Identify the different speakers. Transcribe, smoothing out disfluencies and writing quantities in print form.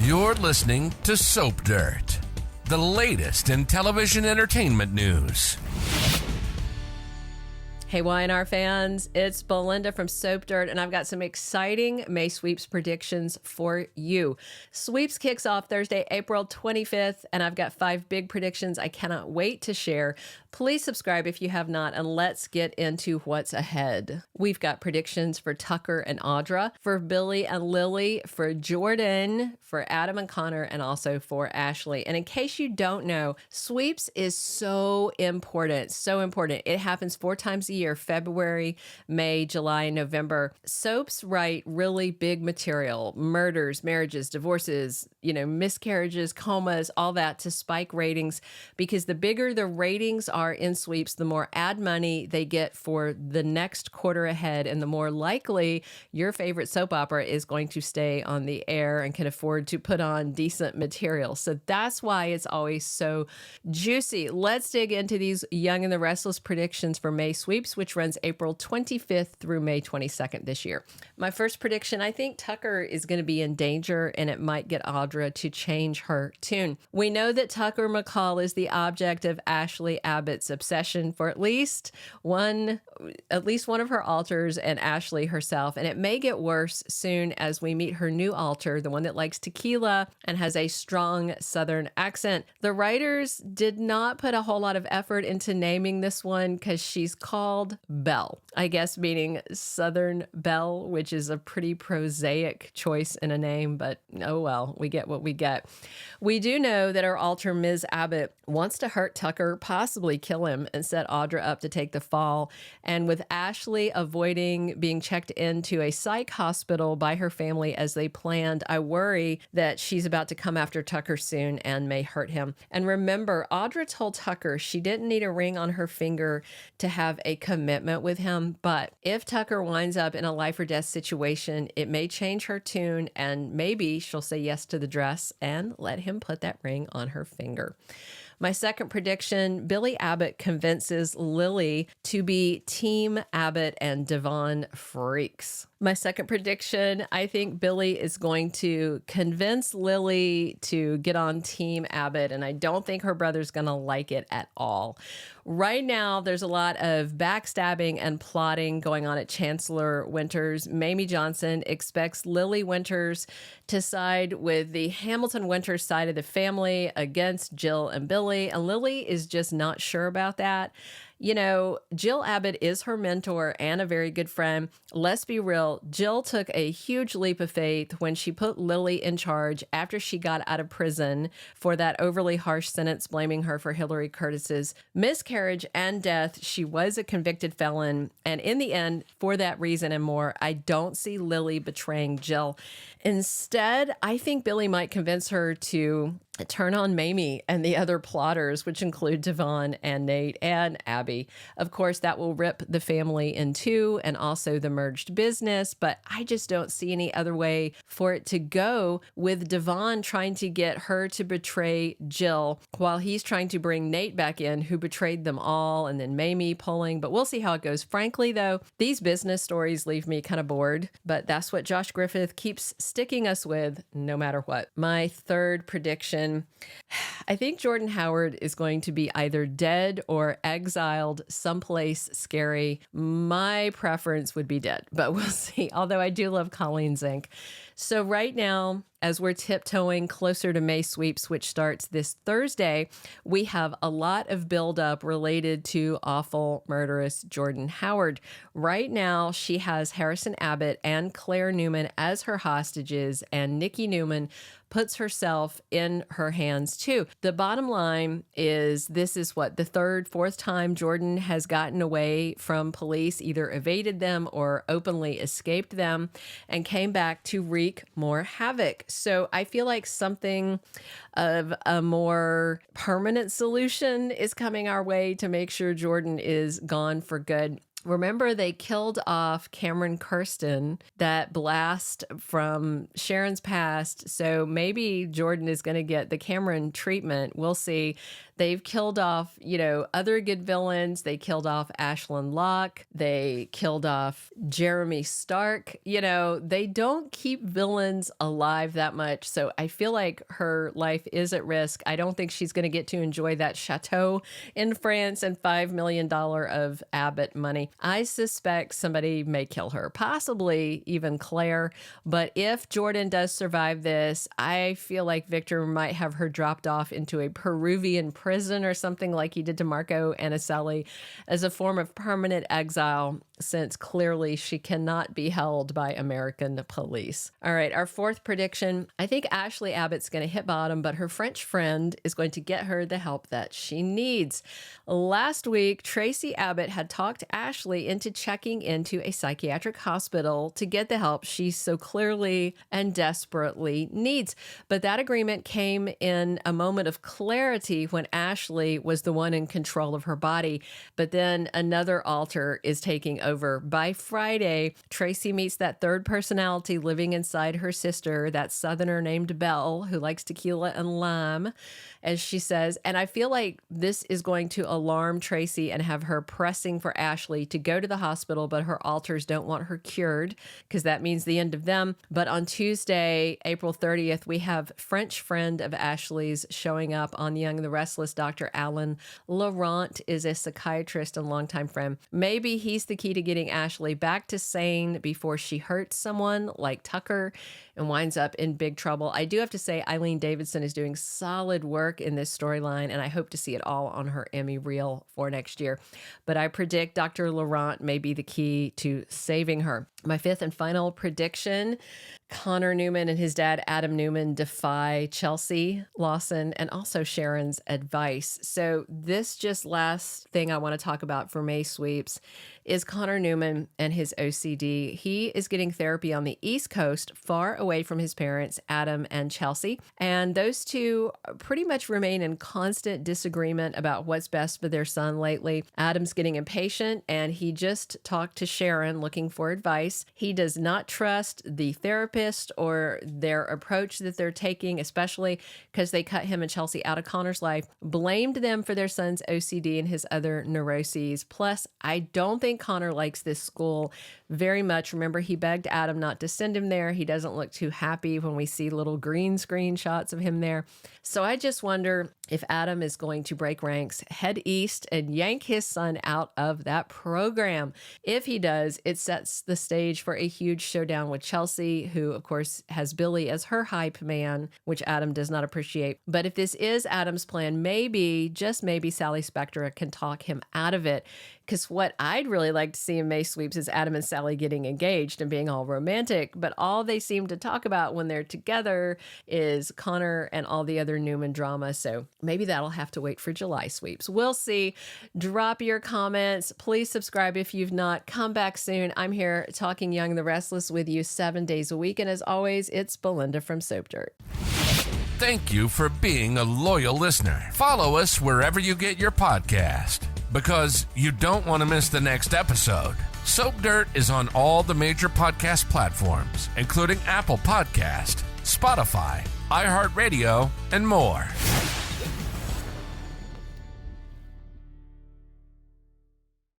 Speaker 1: You're listening to Soap Dirt, the latest in television entertainment news.
Speaker 2: Hey, Y&R fans, it's Belinda from Soap Dirt, and I've got some exciting May Sweeps predictions for you. Sweeps kicks off Thursday, April 25th, and I've got 5 big predictions I cannot wait to share. Please subscribe if you have not, and let's get into what's ahead. We've got predictions for Tucker and Audra, for Billy and Lily, for Jordan, for Adam and Connor, and also for Ashley. And in case you don't know, Sweeps is so important, so important. It happens 4 times a year, February, May, July, and November. Soaps write really big material, murders, marriages, divorces, miscarriages, comas, all that to spike ratings, because the bigger the ratings are in Sweeps, the more ad money they get for the next quarter ahead, and the more likely your favorite soap opera is going to stay on the air and can afford to put on decent material. So that's why it's always so juicy. Let's dig into these Young and the Restless predictions for May Sweeps, which runs April 25th through May 22nd this year. My first prediction, I think Tucker is going to be in danger, and it might get Audra to change her tune. We know that Tucker McCall is the object of Ashley Abbott's obsession for at least one of her alters and Ashley herself, and it may get worse soon as we meet her new alter, the one that likes tequila and has a strong Southern accent. The writers did not put a whole lot of effort into naming this one because she's called Belle, I guess meaning Southern Belle, which is a pretty prosaic choice in a name, but oh well, we get what we get. We do know that our alter, Ms. Abbott, wants to hurt Tucker, possibly kill him, and set Audra up to take the fall. And with Ashley avoiding being checked into a psych hospital by her family as they planned, I worry that she's about to come after Tucker soon and may hurt him. And remember, Audra told Tucker she didn't need a ring on her finger to have a commitment with him, but if Tucker winds up in a life or death situation, it may change her tune, and maybe she'll say yes to the dress and let him put that ring on her finger. My second prediction, Billy Abbott convinces Lily to be Team Abbott and Devon freaks. My second prediction, I think Billy is going to convince Lily to get on Team Abbott, and I don't think her brother's going to like it at all. Right now, there's a lot of backstabbing and plotting going on at Chancellor Winters. Mamie Johnson expects Lily Winters to side with the Hamilton Winters side of the family against Jill and Billy, and Lily is just not sure about that. Jill Abbott is her mentor and a very good friend. Let's be real, Jill took a huge leap of faith when she put Lily in charge after she got out of prison for that overly harsh sentence blaming her for Hillary Curtis's miscarriage and death. She was a convicted felon, and in the end, for that reason and more, I don't see Lily betraying Jill. Instead, I think Billy might convince her to turn on Mamie and the other plotters, which include Devon and Nate and Abby. Of course, that will rip the family in two and also the merged business, but I just don't see any other way for it to go, with Devon trying to get her to betray Jill while he's trying to bring Nate back in, who betrayed them all, and then Mamie pulling, but we'll see how it goes. Frankly, though, these business stories leave me kind of bored, but that's what Josh Griffith keeps sticking us with no matter what. My third prediction, I think Jordan Howard is going to be either dead or exiled someplace scary. My preference would be dead, but we'll see. Although I do love Colleen Zenk. So right now, as we're tiptoeing closer to May Sweeps, which starts this Thursday, we have a lot of buildup related to awful, murderous Jordan Howard. Right now, she has Harrison Abbott and Claire Newman as her hostages, and Nikki Newman puts herself in her hands too. The bottom line is, this is what, the third, fourth time Jordan has gotten away from police, either evaded them or openly escaped them, and came back to wreak more havoc. So I feel like something of a more permanent solution is coming our way to make sure Jordan is gone for good. Remember, they killed off Cameron Kirsten, that blast from Sharon's past. So maybe Jordan is going to get the Cameron treatment. We'll see. They've killed off, other good villains. They killed off Ashlyn Locke. They killed off Jeremy Stark. They don't keep villains alive that much. So I feel like her life is at risk. I don't think she's going to get to enjoy that chateau in France and $5 million of Abbott money. I suspect somebody may kill her, possibly even Claire. But if Jordan does survive this, I feel like Victor might have her dropped off into a Peruvian prison or something like he did to Marco Anicelli as a form of permanent exile, since clearly she cannot be held by American police. All right, our fourth prediction. I think Ashley Abbott's going to hit bottom, but her French friend is going to get her the help that she needs. Last week, Tracy Abbott had talked Ashley into checking into a psychiatric hospital to get the help she so clearly and desperately needs. But that agreement came in a moment of clarity when Ashley was the one in control of her body. But then another alter is taking over. By Friday, Tracy meets that third personality living inside her sister, that Southerner named Belle, who likes tequila and lime, as she says. And I feel like this is going to alarm Tracy and have her pressing for Ashley to go to the hospital, but her alters don't want her cured because that means the end of them. But on Tuesday, April 30th, we have French friend of Ashley's showing up on Young and the Restless. Dr. Alan Laurent is a psychiatrist and longtime friend. Maybe he's the key to getting Ashley back to sane before she hurts someone like Tucker and winds up in big trouble. I do have to say Eileen Davidson is doing solid work in this storyline, and I hope to see it all on her Emmy reel for next year. But I predict Dr. Laurent may be the key to saving her. My fifth and final prediction, Connor Newman and his dad, Adam Newman, defy Chelsea Lawson and also Sharon's advice. So this just last thing I want to talk about for May Sweeps is Connor Newman and his OCD. He is getting therapy on the East Coast, far away from his parents, Adam and Chelsea. And those two pretty much remain in constant disagreement about what's best for their son lately. Adam's getting impatient, and he just talked to Sharon looking for advice. He does not trust the therapist or their approach that they're taking, especially because they cut him and Chelsea out of Connor's life, blamed them for their son's OCD and his other neuroses. Plus, I don't think Connor likes this school very much. Remember, he begged Adam not to send him there. He doesn't look too happy when we see little green screen shots of him there. So I just wonder if Adam is going to break ranks, head east, and yank his son out of that program. If he does, it sets the stage for a huge showdown with Chelsea, who, of course, has Billy as her hype man, which Adam does not appreciate. But if this is Adam's plan, maybe, just maybe, Sally Spectra can talk him out of it. Because what I'd really like to see in May Sweeps is Adam and Sally getting engaged and being all romantic. But all they seem to talk about when they're together is Connor and all the other Newman drama. So maybe that'll have to wait for July Sweeps. We'll see. Drop your comments. Please subscribe if you've not. Come back soon. I'm here talking Young and the Restless with you 7 days a week. And as always, it's Belinda from Soap Dirt.
Speaker 1: Thank you for being a loyal listener. Follow us wherever you get your podcast, because you don't want to miss the next episode. Soap Dirt is on all the major podcast platforms, including Apple Podcast, Spotify, iHeartRadio, and more.